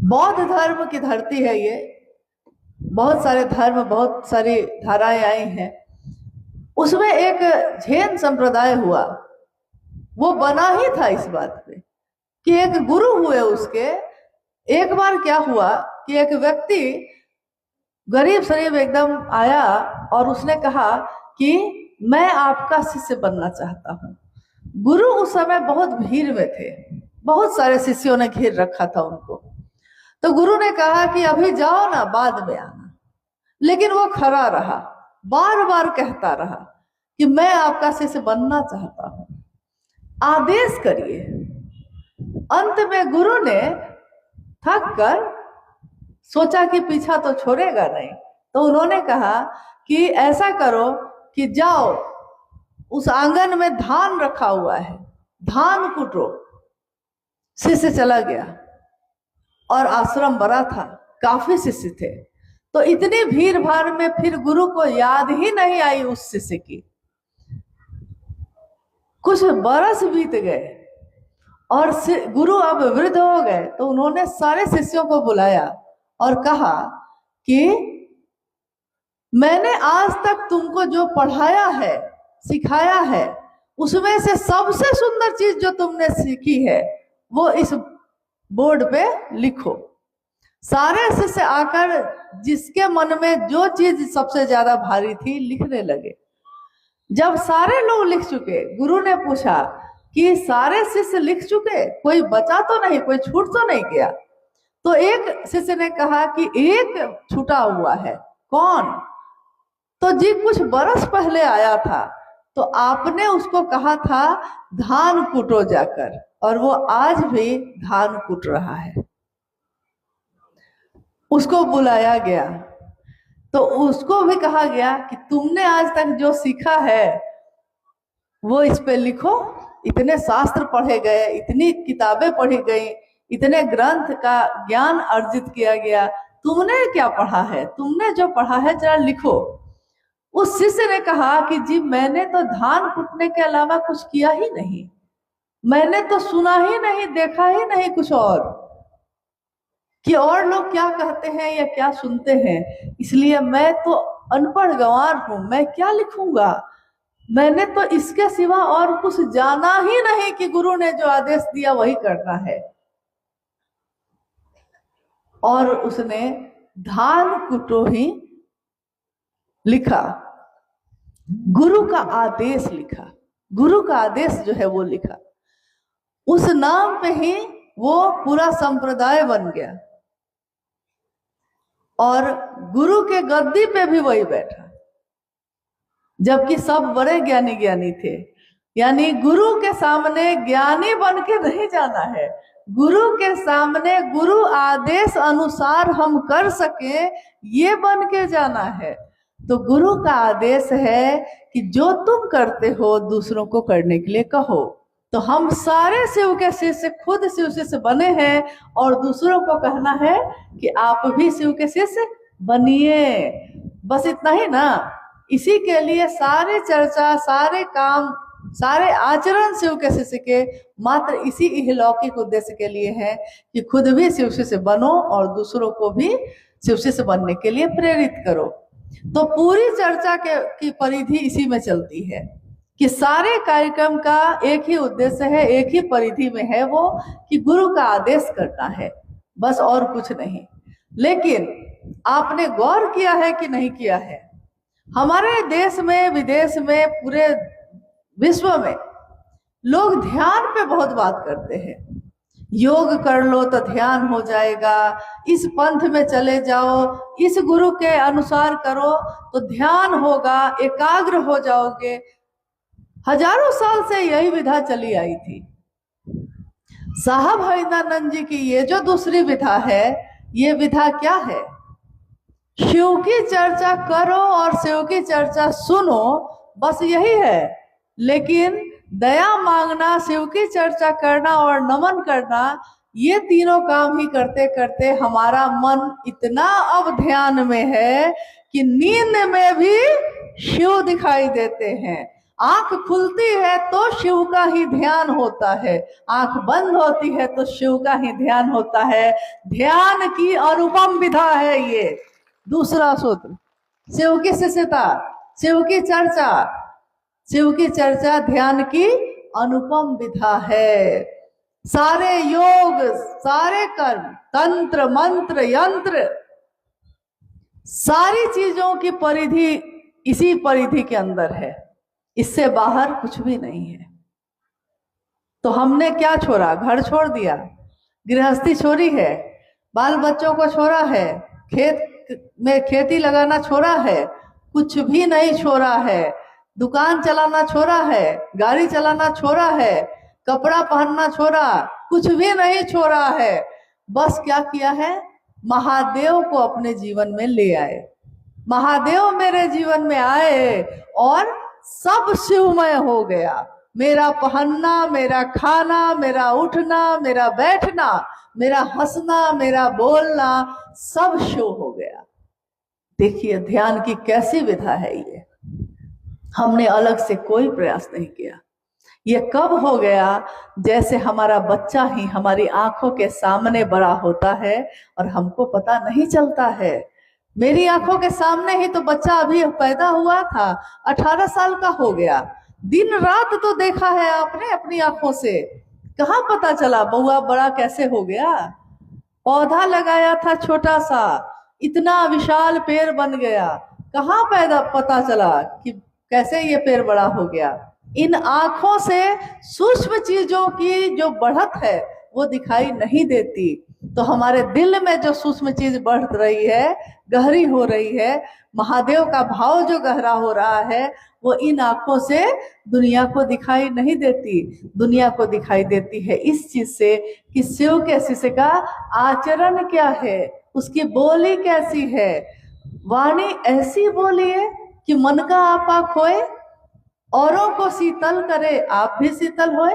बौद्ध धर्म की धरती है ये। बहुत सारे धर्म, बहुत सारी धाराएं आई हैं। उसमें एक जैन संप्रदाय हुआ, वो बना ही था इस बात पे कि एक गुरु हुए उसके। एक बार क्या हुआ कि एक व्यक्ति गरीब शरीफ एकदम आया और उसने कहा कि मैं आपका शिष्य बनना चाहता हूँ। गुरु उस समय बहुत भीड़ में थे, बहुत सारे शिष्यों ने घेर रखा था उनको। तो गुरु ने कहा कि अभी जाओ ना, बाद में आना। लेकिन वो खड़ा रहा, बार बार कहता रहा कि मैं आपका शिष्य बनना चाहता हूं, आदेश करिए। अंत में गुरु ने थक कर सोचा कि पीछा तो छोड़ेगा नहीं, तो उन्होंने कहा कि ऐसा करो कि जाओ, उस आंगन में धान रखा हुआ है, धान कुटो। शिष्य चला गया और आश्रम बड़ा था, काफी शिष्य थे। तो इतनी भीड़ भाड़ में फिर गुरु को याद ही नहीं आई उस शिष्य की। कुछ बरस बीत गए और गुरु अब वृद्ध हो गए, तो उन्होंने सारे शिष्यों को बुलाया और कहा कि मैंने आज तक तुमको जो पढ़ाया है, सिखाया है, उसमें से सबसे सुंदर चीज जो तुमने सीखी है वो इस बोर्ड पे लिखो। सारे शिष्य आकर जिसके मन में जो चीज सबसे ज्यादा भारी थी लिखने लगे। जब सारे लोग लिख चुके, गुरु ने पूछा कि सारे शिष्य लिख चुके, कोई बचा तो नहीं, कोई छूट तो नहीं गया? तो एक शिष्य ने कहा कि एक छूटा हुआ है। कौन? तो जी कुछ बरस पहले आया था, तो आपने उसको कहा था धान कूटो जाकर, और वो आज भी धान कूट रहा है। उसको बुलाया गया तो उसको भी कहा गया कि तुमने आज तक जो सीखा है वो इस पे लिखो। इतने शास्त्र पढ़े गए, इतनी किताबें पढ़ी गई, इतने ग्रंथ का ज्ञान अर्जित किया गया, तुमने क्या पढ़ा है? तुमने जो पढ़ा है जरा लिखो। उस शिष्य ने कहा कि जी मैंने तो धान कूटने के अलावा कुछ किया ही नहीं, मैंने तो सुना ही नहीं, देखा ही नहीं कुछ और, कि और लोग क्या कहते हैं या क्या सुनते हैं, इसलिए मैं तो अनपढ़ गंवार हूं, मैं क्या लिखूंगा। मैंने तो इसके सिवा और कुछ जाना ही नहीं कि गुरु ने जो आदेश दिया वही करना है। और उसने धान कुटो ही लिखा, गुरु का आदेश लिखा, गुरु का आदेश जो है वो लिखा। उस नाम पे ही वो पूरा संप्रदाय बन गया और गुरु के गद्दी पे भी वही बैठा, जबकि सब बड़े ज्ञानी ज्ञानी थे। यानी गुरु के सामने ज्ञानी बन के नहीं जाना है, गुरु के सामने गुरु आदेश अनुसार हम कर सके ये बन के जाना है। तो गुरु का आदेश है कि जो तुम करते हो दूसरों को करने के लिए कहो। तो हम सारे शिव के शिष्य खुद शिव शिष्य बने हैं और दूसरों को कहना है कि आप भी शिव के शिष्य बनिए। बस इतना ही ना। इसी के लिए सारे चर्चा, सारे काम, सारे आचरण शिव के शिष्य के मात्र इसी इहलौकिक उद्देश्य के लिए है कि खुद भी शिव शिष्य बनो और दूसरों को भी शिव शिष्य बनने के लिए प्रेरित करो। तो पूरी चर्चा की परिधि इसी में चलती है कि सारे कार्यक्रम का एक ही उद्देश्य है, एक ही परिधि में है, वो कि गुरु का आदेश करना है, बस और कुछ नहीं। लेकिन आपने गौर किया है कि नहीं किया है, हमारे देश में, विदेश में, पूरे विश्व में लोग ध्यान पे बहुत बात करते हैं। योग कर लो तो ध्यान हो जाएगा, इस पंथ में चले जाओ, इस गुरु के अनुसार करो तो ध्यान होगा, एकाग्र हो जाओगे। हजारों साल से यही विधा चली आई थी। साहब हरिदानंद जी की ये जो दूसरी विधा है, ये विधा क्या है? शिव की चर्चा करो और शिव की चर्चा सुनो, बस यही है। लेकिन दया मांगना, शिव की चर्चा करना और नमन करना, ये तीनों काम ही करते करते हमारा मन इतना अब ध्यान में है कि नींद में भी शिव दिखाई देते हैं। आंख खुलती है तो शिव का ही ध्यान होता है, आंख बंद होती है तो शिव का ही ध्यान होता है। ध्यान की अनुपम विधा है ये दूसरा सूत्र। शिव की शिष्यता, शिव की चर्चा, शिव की चर्चा ध्यान की अनुपम विधा है। सारे योग, सारे कर्म, तंत्र मंत्र यंत्र, सारी चीजों की परिधि इसी परिधि के अंदर है, इससे बाहर कुछ भी नहीं है। तो हमने क्या छोड़ा? घर छोड़ दिया, गृहस्थी छोड़ी है, बाल बच्चों को छोड़ा है, खेत में खेती लगाना छोड़ा है, कुछ भी नहीं छोड़ा है, दुकान चलाना छोड़ा है, गाड़ी चलाना छोड़ा है, कपड़ा पहनना छोड़ा, कुछ भी नहीं छोड़ा है। बस क्या किया है? महादेव को अपने जीवन में ले आए। महादेव मेरे जीवन में आए और सब शिवमय हो गया। मेरा पहनना, मेरा खाना, मेरा उठना, मेरा बैठना, मेरा हंसना, मेरा बोलना, सब शिव हो गया। देखिए ध्यान की कैसी विधा है ये। हमने अलग से कोई प्रयास नहीं किया। ये कब हो गया? जैसे हमारा बच्चा ही हमारी आंखों के सामने बड़ा होता है और हमको पता नहीं चलता है। मेरी आंखों के सामने ही तो बच्चा अभी पैदा हुआ था, 18 साल का हो गया। दिन रात तो देखा है आपने अपनी आंखों से, कहाँ पता चला बउआ बड़ा कैसे हो गया? पौधा लगाया था छोटा सा, इतना विशाल पेड़ बन गया, कहाँ पता चला कि कैसे ये पेड़ बड़ा हो गया? इन आंखों से सूक्ष्म चीजों की जो बढ़त है वो दिखाई नहीं देती। तो हमारे दिल में जो सूक्ष्म चीज बढ़ रही है, गहरी हो रही है, महादेव का भाव जो गहरा हो रहा है, वो इन आंखों से दुनिया को दिखाई नहीं देती। दुनिया को दिखाई देती है इस चीज से कि शिव के शिष्य का आचरण क्या है, उसकी बोली कैसी है। वाणी ऐसी बोली है कि मन का आपा खोए, औरों को शीतल करे आप भी शीतल होए।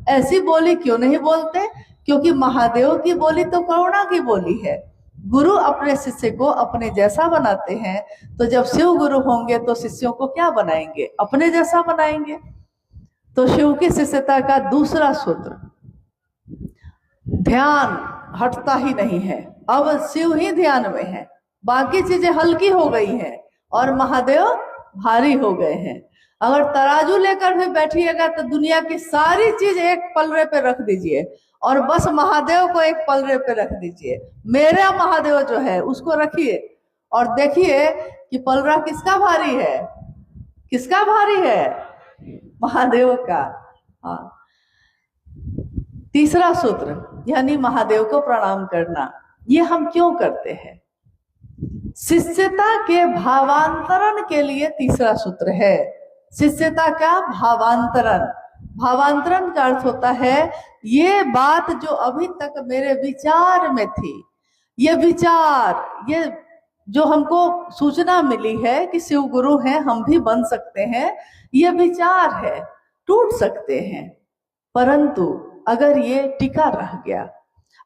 ऐसी बोली क्यों नहीं बोलते? क्योंकि महादेव की बोली तो करुणा की बोली है। गुरु अपने शिष्य को अपने जैसा बनाते हैं, तो जब शिव गुरु होंगे तो शिष्यों को क्या बनाएंगे? अपने जैसा बनाएंगे। तो शिव की शिष्यता का दूसरा सूत्र, ध्यान हटता ही नहीं है। अब शिव ही ध्यान में है, बाकी चीजें हल्की हो गई हैं और महादेव भारी हो गए हैं। अगर तराजू लेकर भी बैठिएगा तो दुनिया की सारी चीज एक पलड़े पे रख दीजिए और बस महादेव को एक पलड़े पे रख दीजिए। मेरा महादेव जो है उसको रखिए और देखिए कि पलड़ा किसका भारी है? किसका भारी है? महादेव का। हाँ, तीसरा सूत्र यानी महादेव को प्रणाम करना, ये हम क्यों करते हैं? शिष्यता के भावांतरण के लिए तीसरा सूत्र है। शिष्यता का भावांतरण, भावांतरण का अर्थ होता है ये बात जो अभी तक मेरे विचार में थी, ये विचार, ये जो हमको सूचना मिली है कि शिव गुरु हैं, हम भी बन सकते हैं, ये विचार है, टूट सकते हैं। परंतु अगर ये टिका रह गया,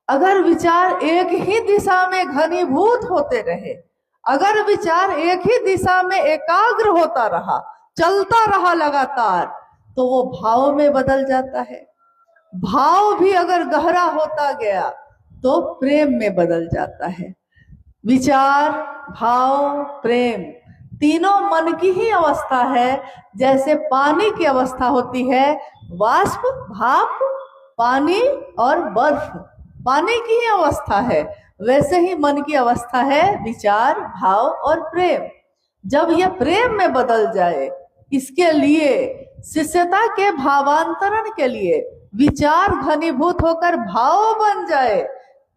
अगर विचार एक ही दिशा में घनीभूत होते रहे, अगर विचार एक ही दिशा में एकाग्र होता रहा, चलता रहा लगातार, तो वो भाव में बदल जाता है। भाव भी अगर गहरा होता गया तो प्रेम में बदल जाता है। विचार, भाव, प्रेम तीनों मन की ही अवस्था है। जैसे पानी की अवस्था होती है वाष्प, भाप, पानी और बर्फ, पानी की ही अवस्था है, वैसे ही मन की अवस्था है विचार, भाव और प्रेम। जब यह प्रेम में बदल जाए, इसके लिए शिष्यता के भावांतरण के लिए विचार घनीभूत होकर भाव बन जाए,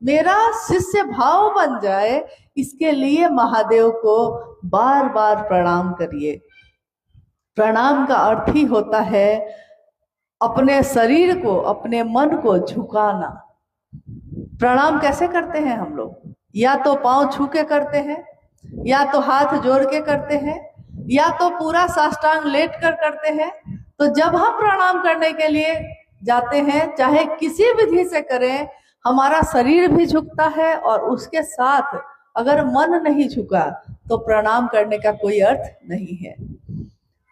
मेरा शिष्य भाव बन जाए, इसके लिए महादेव को बार बार प्रणाम करिए। प्रणाम का अर्थ ही होता है अपने शरीर को, अपने मन को झुकाना। प्रणाम कैसे करते हैं हम लोग? या तो पांव छू के करते हैं, या तो हाथ जोड़ के करते हैं, या तो पूरा साष्टांग लेट कर करते हैं। तो जब हम प्रणाम करने के लिए जाते हैं, चाहे किसी विधि से करें, हमारा शरीर भी झुकता है और उसके साथ अगर मन नहीं झुका तो प्रणाम करने का कोई अर्थ नहीं है।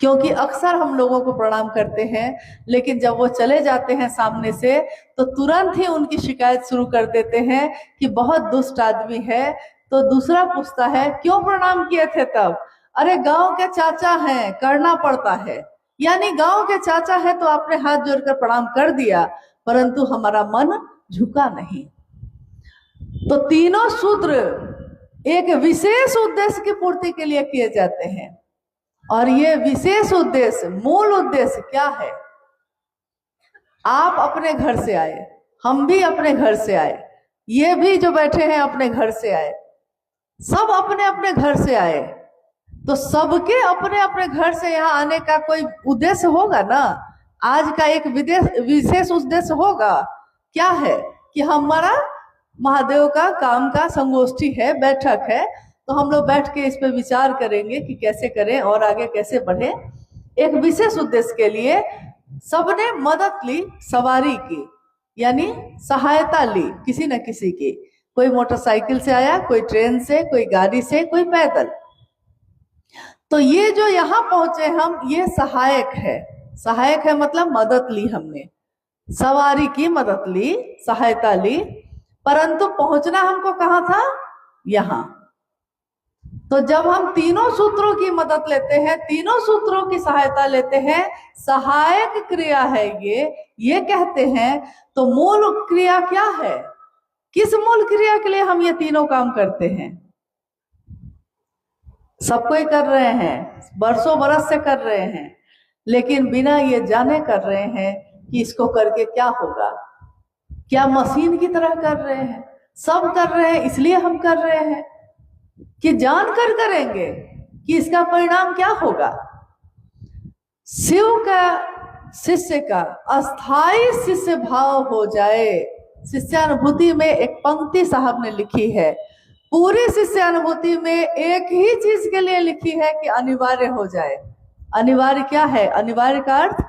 क्योंकि अक्सर हम लोगों को प्रणाम करते हैं, लेकिन जब वो चले जाते हैं सामने से तो तुरंत ही उनकी शिकायत शुरू कर देते हैं कि बहुत दुष्ट आदमी है। तो दूसरा पूछता है क्यों प्रणाम किए थे तब? अरे गांव के चाचा हैं, करना पड़ता है। यानी गांव के चाचा है तो आपने हाथ जोड़कर प्रणाम कर दिया, परंतु हमारा मन झुका नहीं। तो तीनों सूत्र एक विशेष उद्देश्य की पूर्ति के लिए किए जाते हैं, और ये विशेष उद्देश्य, मूल उद्देश्य क्या है? आप अपने घर से आए, हम भी अपने घर से आए, ये भी जो बैठे हैं अपने घर से आए, सब अपने अपने घर से आए, तो सबके अपने अपने घर से यहाँ आने का कोई उद्देश्य होगा ना। आज का एक विशेष उद्देश्य होगा। क्या है? कि हमारा महादेव का काम का संगोष्ठी है, बैठक है, तो हम लोग बैठ के इस पे विचार करेंगे कि कैसे करें और आगे कैसे बढ़े। एक विशेष उद्देश्य के लिए सबने मदद ली, सवारी की, यानी सहायता ली किसी न किसी की। कोई मोटरसाइकिल से आया, कोई ट्रेन से, कोई गाड़ी से, कोई पैदल। तो ये जो यहाँ पहुंचे हम, ये सहायक है। सहायक है मतलब मदद ली हमने, सवारी की मदद ली, सहायता ली, परंतु पहुंचना हमको कहाँ था? यहाँ। तो जब हम तीनों सूत्रों की मदद लेते हैं, तीनों सूत्रों की सहायता लेते हैं, सहायक क्रिया है ये कहते हैं। तो मूल क्रिया क्या है? किस मूल क्रिया के लिए हम ये तीनों काम करते हैं? सब कोई कर रहे हैं, बरसों बरस से कर रहे हैं, लेकिन बिना ये जाने कर रहे हैं कि इसको करके क्या होगा। क्या मशीन की तरह कर रहे हैं? सब कर रहे हैं इसलिए हम कर रहे हैं कि जानकर करेंगे कि इसका परिणाम क्या होगा। शिव का शिष्य का अस्थाई शिष्य भाव हो जाए। शिष्यानुभूति में एक पंक्ति साहब ने लिखी है, पूरी शिष्यानुभूति में एक ही चीज के लिए लिखी है कि अनिवार्य हो जाए। अनिवार्य क्या है? अनिवार्य का अर्थ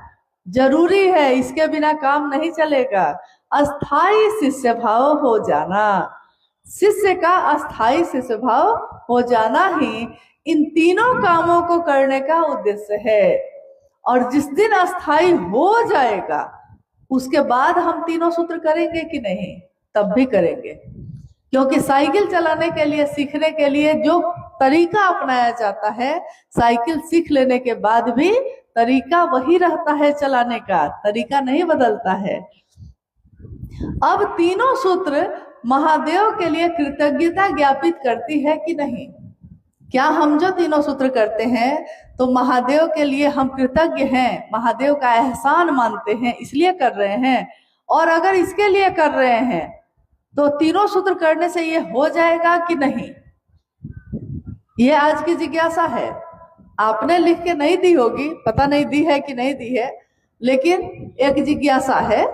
जरूरी है, इसके बिना काम नहीं चलेगा। अस्थाई शिष्य भाव हो जाना, शिष्य का अस्थाई शिष्य भाव हो जाना ही इन तीनों कामों को करने का उद्देश्य है। और जिस दिन अस्थाई हो जाएगा उसके बाद हम तीनों सूत्र करेंगे कि नहीं? तब भी करेंगे, क्योंकि साइकिल चलाने के लिए, सीखने के लिए जो तरीका अपनाया जाता है, साइकिल सीख लेने के बाद भी तरीका वही रहता है, चलाने का तरीका नहीं बदलता है। अब तीनों सूत्र महादेव के लिए कृतज्ञता ज्ञापित करती है कि नहीं? क्या हम जो तीनों सूत्र करते हैं तो महादेव के लिए हम कृतज्ञ हैं, महादेव का एहसान मानते हैं, इसलिए कर रहे हैं? और अगर इसके लिए कर रहे हैं तो तीनों सूत्र करने से ये हो जाएगा कि नहीं? ये आज की जिज्ञासा है। आपने लिख के नहीं दी होगी, पता नहीं दी है कि नहीं दी है, लेकिन एक जिज्ञासा है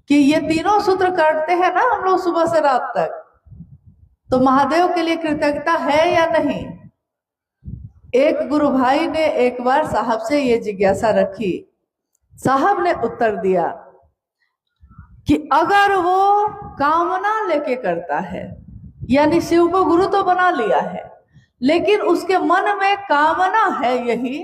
कि ये तीनों सूत्र करते हैं ना हम लोग सुबह से रात तक, तो महादेव के लिए कृतज्ञता है या नहीं? एक गुरु भाई ने एक बार साहब से ये जिज्ञासा रखी। साहब ने उत्तर दिया कि अगर वो कामना लेके करता है, यानी शिव को गुरु तो बना लिया है, लेकिन उसके मन में कामना है यही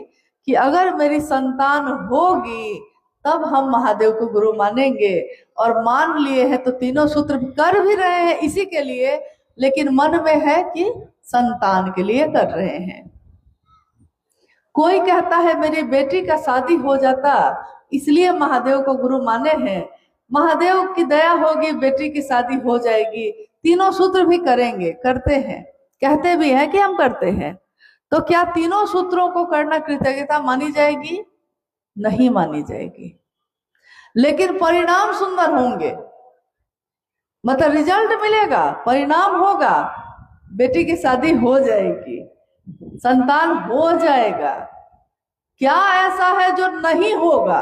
कि अगर मेरी संतान होगी तब हम महादेव को गुरु मानेंगे, और मान लिए हैं तो तीनों सूत्र कर भी रहे हैं इसी के लिए, लेकिन मन में है कि संतान के लिए कर रहे हैं। कोई कहता है मेरी बेटी का शादी हो जाता इसलिए महादेव को गुरु माने हैं, महादेव की दया होगी बेटी की शादी हो जाएगी, तीनों सूत्र भी करेंगे, करते हैं, कहते भी हैं कि हम करते हैं। तो क्या तीनों सूत्रों को करना कृतज्ञता मानी जाएगी? नहीं मानी जाएगी। लेकिन परिणाम सुंदर होंगे, मतलब रिजल्ट मिलेगा, परिणाम होगा, बेटी की शादी हो जाएगी, संतान हो जाएगा। क्या ऐसा है जो नहीं होगा?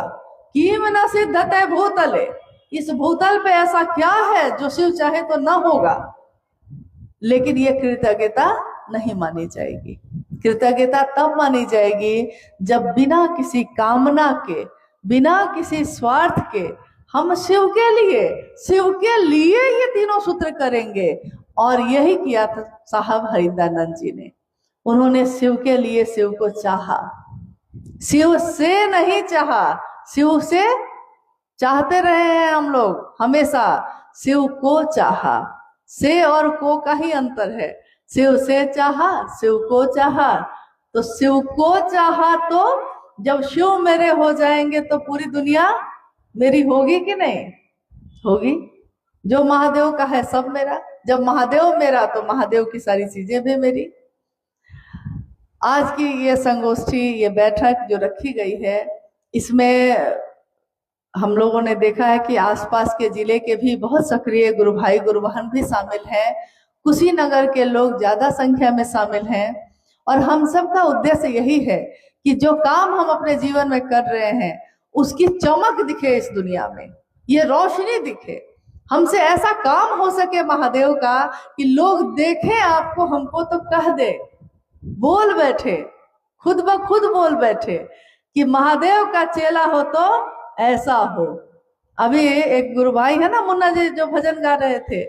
किम न सिद्धते भूतले, इस भूतल पे ऐसा क्या है जो शिव चाहे तो न होगा? लेकिन ये कृतज्ञता नहीं मानी जाएगी। कृतज्ञता तब मानी जाएगी जब बिना किसी कामना के, बिना किसी स्वार्थ के हम शिव के लिए ये तीनों सूत्र करेंगे। और यही किया था साहब हरिदानंद जी ने। उन्होंने शिव के लिए शिव को चाहा, शिव से नहीं चाहा, शिव से चाहते रहे हैं हम लोग हमेशा, शिव को चाहा। से और को का ही अंतर है। शिव से चाहा, शिव को चाहा। तो शिव को चाहा तो जब शिव मेरे हो जाएंगे तो पूरी दुनिया मेरी होगी कि नहीं होगी। जो महादेव का है सब मेरा। जब महादेव मेरा तो महादेव की सारी चीजें भी मेरी। आज की ये संगोष्ठी, ये बैठक जो रखी गई है, इसमें हम लोगों ने देखा है कि आसपास के जिले के भी बहुत सक्रिय गुरु भाई गुरु बहन भी शामिल हैं। कुशीनगर के लोग ज्यादा संख्या में शामिल हैं। और हम सबका उद्देश्य यही है कि जो काम हम अपने जीवन में कर रहे हैं उसकी चमक दिखे इस दुनिया में, ये रोशनी दिखे। हमसे ऐसा काम हो सके महादेव का कि लोग देखें आपको, हमको तो कह दे, बोल बैठे, खुद ब खुद बोल बैठे कि महादेव का चेला हो तो ऐसा हो। अभी एक गुरु भाई है ना मुन्ना जी, जो भजन गा रहे थे,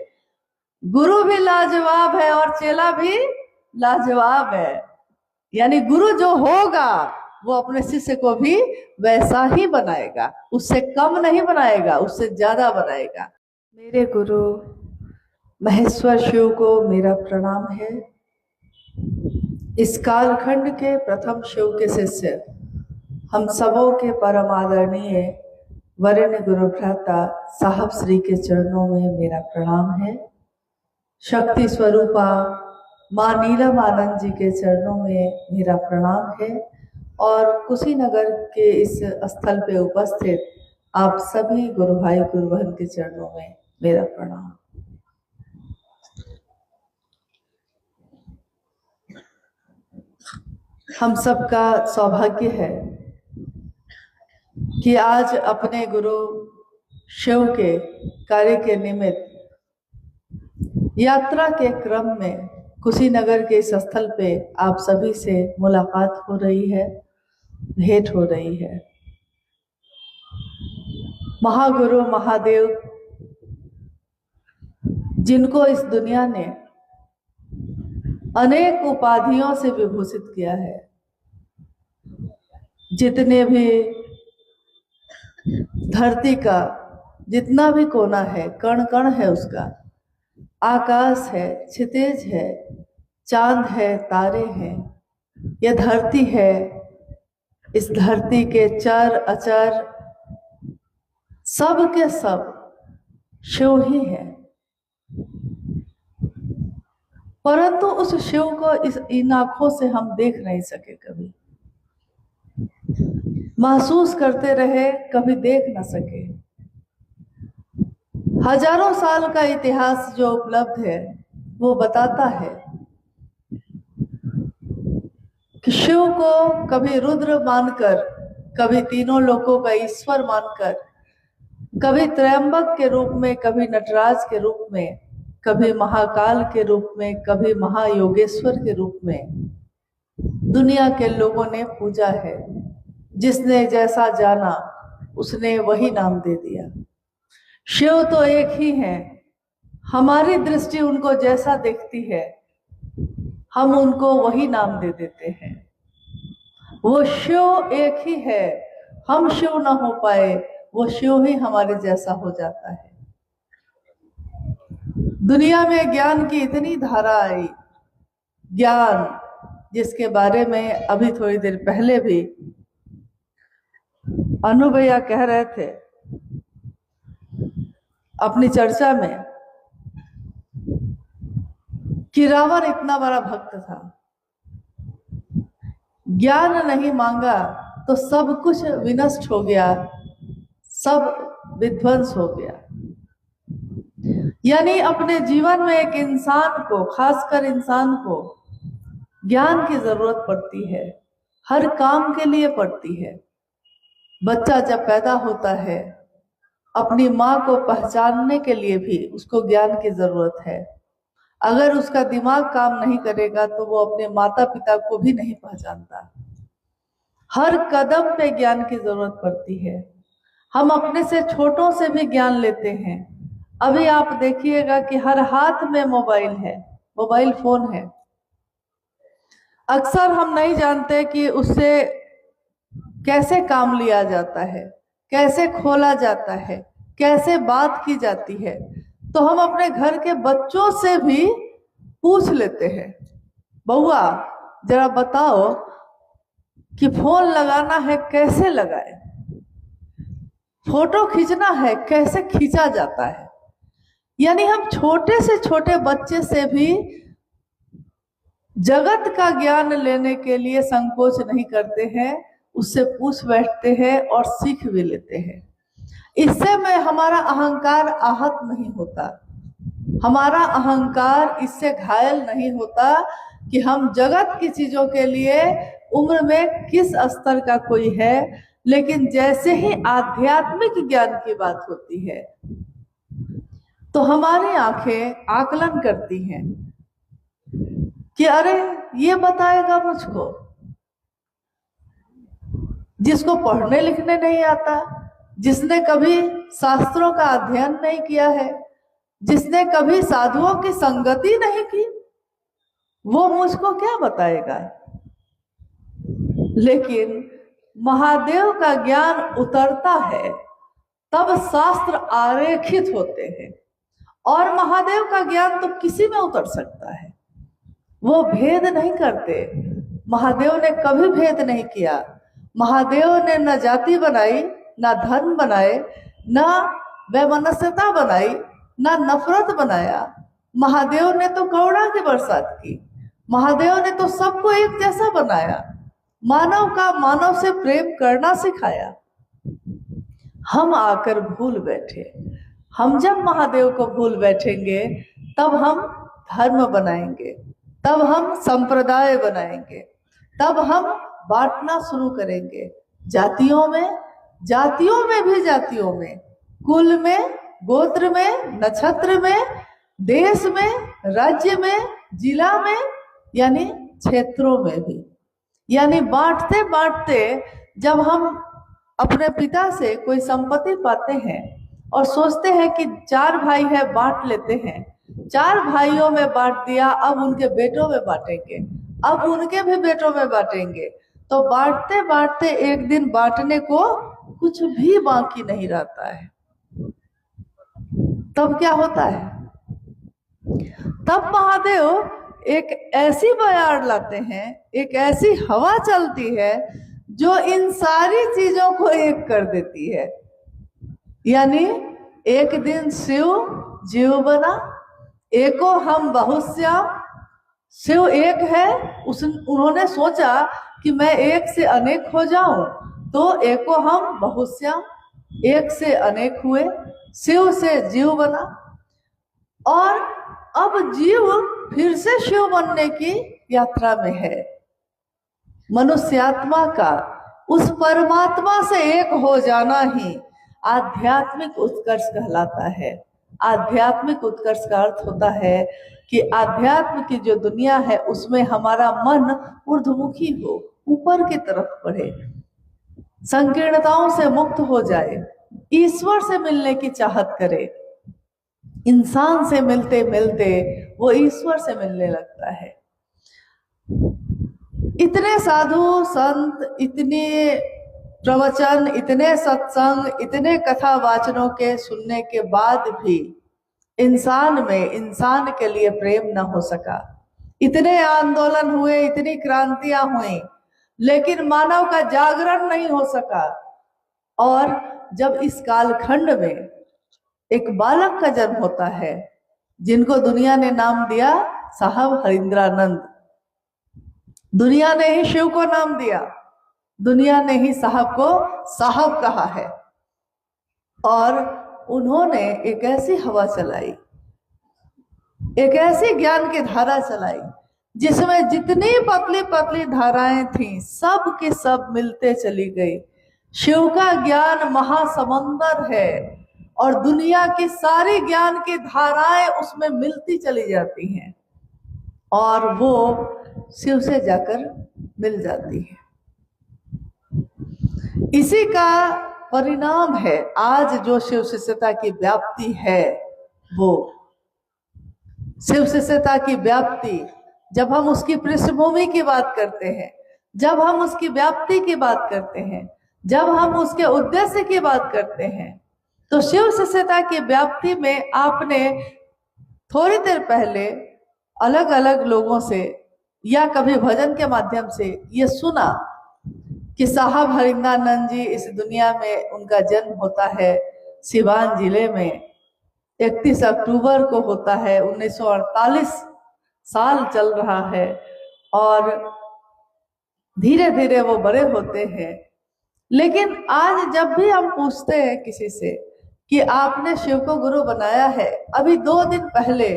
गुरु भी लाजवाब है और चेला भी लाजवाब है। यानी गुरु जो होगा वो अपने शिष्य को भी वैसा ही बनाएगा, उससे कम नहीं बनाएगा, उससे ज्यादा बनाएगा। मेरे गुरु महेश्वर शिव को मेरा प्रणाम है। इस कालखंड के प्रथम शिव के शिष्य हम सबों के परम आदरणीय वरेण्य गुरु भ्राता साहब श्री के चरणों में मेरा प्रणाम है। शक्ति स्वरूपा माँ नीलम आनंद जी के चरणों में मेरा प्रणाम है। और कुशीनगर के इस स्थल पे उपस्थित आप सभी गुरु भाई गुरु बहन के चरणों में मेरा प्रणाम। हम सबका सौभाग्य है कि आज अपने गुरु शिव के कार्य के निमित्त यात्रा के क्रम में कुशीनगर के इस स्थल पे आप सभी से मुलाकात हो रही है, भेंट हो रही है। महागुरु महादेव जिनको इस दुनिया ने अनेक उपाधियों से विभूषित किया है, जितने भी धरती का जितना भी कोना है, कण कण है उसका, आकाश है, क्षितिज है, चांद है, तारे हैं, यह धरती है, इस धरती के चर अचर सब के सब शिव ही है। परंतु उस शिव को इन आंखों से हम देख नहीं सके, कभी महसूस करते रहे, कभी देख न सके। हजारों साल का इतिहास जो उपलब्ध है वो बताता है कि शिव को कभी रुद्र मानकर, कभी तीनों लोकों का ईश्वर मानकर, कभी त्रयंबक के रूप में, कभी नटराज के रूप में, कभी महाकाल के रूप में, कभी महायोगेश्वर के रूप में दुनिया के लोगों ने पूजा है। जिसने जैसा जाना उसने वही नाम दे दिया। शिव तो एक ही है, हमारी दृष्टि उनको जैसा देखती है हम उनको वही नाम दे देते हैं। वो शिव एक ही है, हम शिव ना हो पाए, वो शिव ही हमारे जैसा हो जाता है। दुनिया में ज्ञान की इतनी धारा आई, ज्ञान जिसके बारे में अभी थोड़ी देर पहले भी अनु भैया कह रहे थे अपनी चर्चा में कि रावण इतना बड़ा भक्त था, ज्ञान नहीं मांगा तो सब कुछ विनष्ट हो गया, सब विध्वंस हो गया। यानी अपने जीवन में एक इंसान को, खासकर इंसान को ज्ञान की जरूरत पड़ती है, हर काम के लिए पड़ती है। बच्चा जब पैदा होता है अपनी माँ को पहचानने के लिए भी उसको ज्ञान की जरूरत है। अगर उसका दिमाग काम नहीं करेगा तो वो अपने माता पिता को भी नहीं पहचानता। हर कदम पे ज्ञान की जरूरत पड़ती है। हम अपने से छोटों से भी ज्ञान लेते हैं। अभी आप देखिएगा कि हर हाथ में मोबाइल है, मोबाइल फोन है। अक्सर हम नहीं जानते कि उससे कैसे काम लिया जाता है, कैसे खोला जाता है, कैसे बात की जाती है, तो हम अपने घर के बच्चों से भी पूछ लेते हैं, बउआ जरा बताओ कि फोन लगाना है कैसे लगाए, फोटो खींचना है कैसे खींचा जाता है। यानी हम छोटे से छोटे बच्चे से भी जगत का ज्ञान लेने के लिए संकोच नहीं करते हैं, उससे पूछ बैठते हैं और सीख भी लेते हैं। इससे में हमारा अहंकार आहत नहीं होता, हमारा अहंकार इससे घायल नहीं होता कि हम जगत की चीजों के लिए उम्र में किस स्तर का कोई है, लेकिन जैसे ही आध्यात्मिक ज्ञान की बात होती है तो हमारी आंखें आकलन करती हैं कि अरे ये बताएगा मुझको, जिसको पढ़ने लिखने नहीं आता, जिसने कभी शास्त्रों का अध्ययन नहीं किया है, जिसने कभी साधुओं की संगति नहीं की, वो मुझको क्या बताएगा। लेकिन महादेव का ज्ञान उतरता है तब शास्त्र आरेखित होते हैं, और महादेव का ज्ञान तो किसी में उतर सकता है, वो भेद नहीं करते। महादेव ने कभी भेद नहीं किया, महादेव ने न जाति बनाई, न धर्म बनाए, न वैमनस्यता बनाई, न नफरत बनाया। महादेव ने तो करुणा की बरसात की, महादेव ने तो सबको एक जैसा बनाया, मानव का मानव से प्रेम करना सिखाया। हम आकर भूल बैठे। हम जब महादेव को भूल बैठेंगे तब हम धर्म बनाएंगे, तब हम संप्रदाय बनाएंगे, तब हम बांटना शुरू करेंगे, जातियों में, जातियों में भी जातियों में, कुल में, गोत्र में, नक्षत्र में, देश में, राज्य में, जिला में, यानी क्षेत्रों में भी। यानी बांटते बांटते जब हम अपने पिता से कोई संपत्ति पाते हैं और सोचते हैं कि 4 भाई है बांट लेते हैं, 4 भाइयों में बांट दिया, अब उनके बेटों में बांटेंगे, अब उनके भी बेटों में बांटेंगे, तो बांटते बांटते एक दिन बांटने को कुछ भी बाकी नहीं रहता है। तब क्या होता है, तब महादेव एक ऐसी बयार लाते हैं, एक ऐसी हवा चलती है जो इन सारी चीजों को एक कर देती है। यानी एक दिन शिव जीव बना, एको हम बहुश्याम। शिव एक है, उन्होंने सोचा कि मैं एक से अनेक हो जाऊं, तो एको हम बहुश्याम, एक से अनेक हुए, शिव से जीव बना, और अब जीव फिर से शिव बनने की यात्रा में है। मनुष्यात्मा का उस परमात्मा से एक हो जाना ही आध्यात्मिक उत्कर्ष कहलाता है। आध्यात्मिक उत्कर्ष का अर्थ होता है कि आध्यात्म की जो दुनिया है उसमें हमारा मन ऊर्ध्वमुखी हो, ऊपर की तरफ बढ़े, संकीर्णताओं से मुक्त हो जाए, ईश्वर से मिलने की चाहत करे। इंसान से मिलते मिलते वो ईश्वर से मिलने लगता है। इतने साधु संत, इतने प्रवचन, इतने सत्संग, इतने कथा वाचनों के सुनने के बाद भी इंसान में इंसान के लिए प्रेम न हो सका। इतने आंदोलन हुए, इतनी क्रांतियां हुई, लेकिन मानव का जागरण नहीं हो सका। और जब इस कालखंड में एक बालक का जन्म होता है जिनको दुनिया ने नाम दिया साहब हरिंद्रानंद, दुनिया ने ही शिव को नाम दिया, दुनिया ने ही साहब को साहब कहा है, और उन्होंने एक ऐसी हवा चलाई, एक ऐसी ज्ञान की धारा चलाई जिसमें जितनी पतली पतली धाराएं थीं सब की सब मिलते चली गई। शिव का ज्ञान महासमुंदर है और दुनिया की सारी ज्ञान की धाराएं उसमें मिलती चली जाती हैं और वो शिव से जाकर मिल जाती है। इसी का परिणाम है आज जो शिव शिष्यता की व्याप्ति है। वो शिव शिष्यता की व्याप्ति, जब हम उसकी पृष्ठभूमि की बात करते हैं, जब हम उसकी व्याप्ति की बात करते हैं, जब हम उसके उद्देश्य की बात करते हैं तो शिव शिष्यता की व्याप्ति में आपने थोड़ी देर पहले अलग अलग लोगों से या कभी भजन के माध्यम से ये सुना कि साहब हरिंदानंद जी इस दुनिया में उनका जन्म होता है सिवान जिले में, 31 अक्टूबर को होता है, 1948 साल चल रहा है और धीरे धीरे वो बड़े होते हैं। लेकिन आज जब भी हम पूछते हैं किसी से कि आपने शिव को गुरु बनाया है, अभी 2 दिन पहले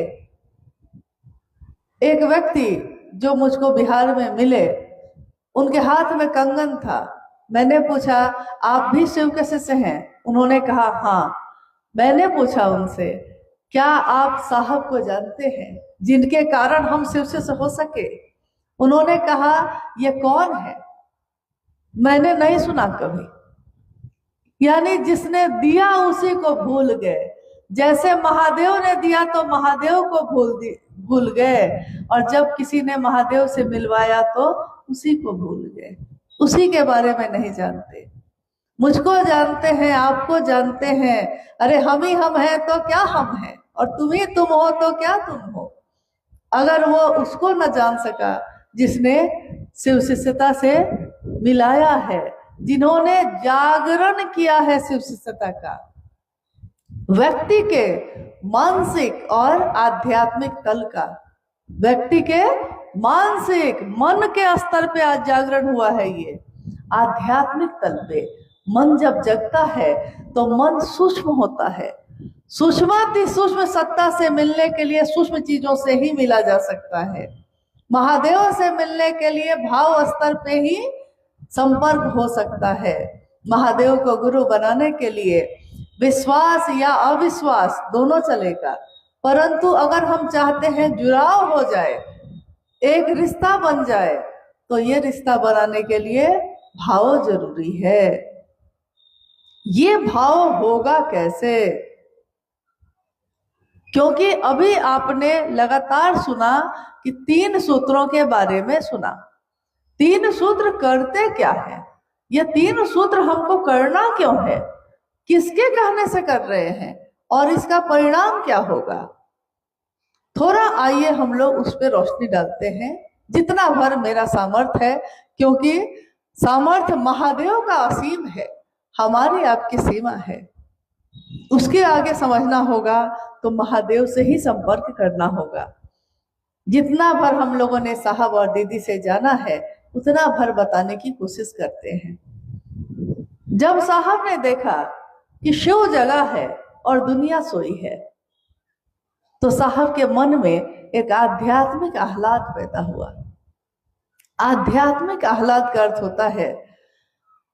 एक व्यक्ति जो मुझको बिहार में मिले, उनके हाथ में कंगन था। मैंने पूछा आप भी शिव के शिष्य हैं? उन्होंने कहा हाँ। मैंने पूछा उनसे क्या आप साहब को जानते हैं जिनके कारण हम शिव शिष्य हो सके? उन्होंने कहा ये कौन है? मैंने नहीं सुना कभी। यानी जिसने दिया उसी को भूल गए। जैसे महादेव ने दिया तो महादेव को भूल गए, और जब किसी ने महादेव से मिलवाया तो उसी को भूल गए, उसी के बारे में नहीं जानते। मुझको जानते हैं, आपको जानते हैं, अरे हम ही हम हैं तो क्या हम हैं, और तुम ही तुम हो तो क्या तुम हो। अगर वो उसको न जान सका जिसने शिव शिष्यता से मिलाया है, जिन्होंने जागरण किया है शिव शिष्यता का, व्यक्ति के मानसिक और आध्यात्मिक तल का, व्यक्ति के मानसिक मन के स्तर पे आज जागरण हुआ है। ये आध्यात्मिक तल पे मन जब जगता है तो मन सूक्ष्म होता है। सूक्ष्माति सूक्ष्म सत्ता से मिलने के लिए सूक्ष्म चीजों से ही मिला जा सकता है। महादेव से मिलने के लिए भाव स्तर पे ही संपर्क हो सकता है। महादेव को गुरु बनाने के लिए विश्वास या अविश्वास दोनों चलेगा, परंतु अगर हम चाहते हैं जुड़ाव हो जाए, एक रिश्ता बन जाए, तो ये रिश्ता बनाने के लिए भाव जरूरी है। ये भाव होगा कैसे? क्योंकि अभी आपने लगातार सुना कि 3 सूत्रों के बारे में सुना। 3 सूत्र करते क्या है? ये 3 सूत्र हमको करना क्यों है? किसके कहने से कर रहे हैं और इसका परिणाम क्या होगा? थोड़ा आइए हम लोग उस पर रोशनी डालते हैं, जितना भर मेरा सामर्थ्य है, क्योंकि सामर्थ्य महादेव का असीम है, हमारी आपकी सीमा है। उसके आगे समझना होगा तो महादेव से ही संपर्क करना होगा। जितना भर हम लोगों ने साहब और दीदी से जाना है, उतना भर बताने की कोशिश करते हैं। जब साहब ने देखा कि शिव जगह है और दुनिया सोई है, तो साहब के मन में एक आध्यात्मिक आह्लाद पैदा हुआ। आध्यात्मिक आह्लाद का अर्थ होता है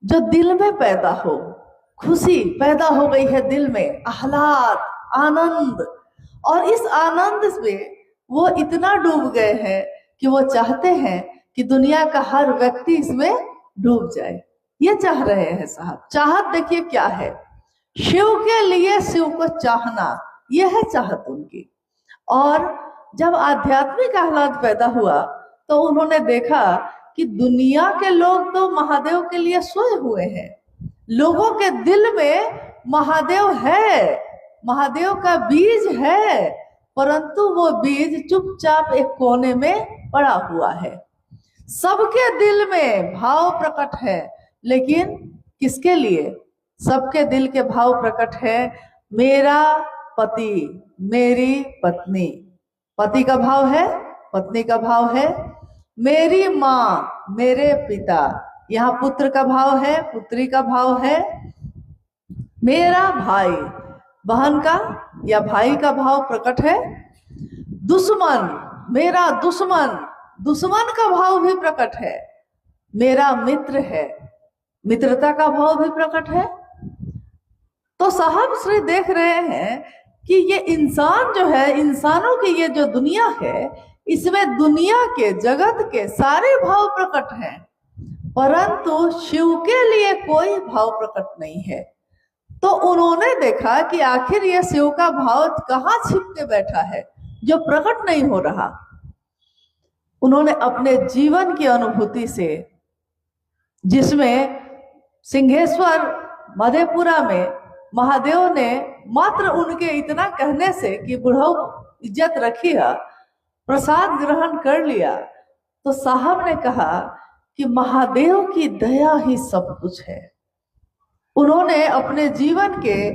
जो दिल में पैदा हो, खुशी पैदा हो गई है दिल में, आह्लाद, आनंद। और इस आनंद में वो इतना डूब गए हैं कि वो चाहते हैं कि दुनिया का हर व्यक्ति इसमें डूब जाए। ये चाह रहे हैं साहब। चाहत देखिए क्या है, शिव के लिए शिव को चाहना, यह है चाहत उनकी। और जब आध्यात्मिक आह्लाद पैदा हुआ तो उन्होंने देखा कि दुनिया के लोग तो महादेव के लिए सोए हुए हैं, लोगों के दिल में महादेव है, महादेव का बीज है, परंतु वो बीज चुपचाप एक कोने में पड़ा हुआ है। सबके दिल में भाव प्रकट है, लेकिन किसके लिए? सबके दिल के भाव प्रकट है मेरा पति, मेरी पत्नी। पति का भाव है, पत्नी का भाव है, मेरी माँ, मेरे पिता, यहाँ पुत्र का भाव है, पुत्री का भाव है, मेरा भाई, बहन का या भाई का भाव प्रकट है, दुश्मन, मेरा दुश्मन, दुश्मन का भाव भी प्रकट है, मेरा मित्र है, मित्रता का भाव भी प्रकट है। तो साहब श्री देख रहे हैं कि ये इंसान जो है, इंसानों की ये जो दुनिया है, इसमें दुनिया के, जगत के सारे भाव प्रकट हैं, परंतु शिव के लिए कोई भाव प्रकट नहीं है। तो उन्होंने देखा कि आखिर ये शिव का भाव कहाँ छिप के बैठा है जो प्रकट नहीं हो रहा। उन्होंने अपने जीवन की अनुभूति से, जिसमें सिंहेश्वर मधेपुरा में महादेव ने मात्र उनके इतना कहने से कि बुढ़ऊ इज्जत रखी है, प्रसाद ग्रहण कर लिया, तो साहब ने कहा कि महादेव की दया ही सब कुछ है। उन्होंने अपने जीवन के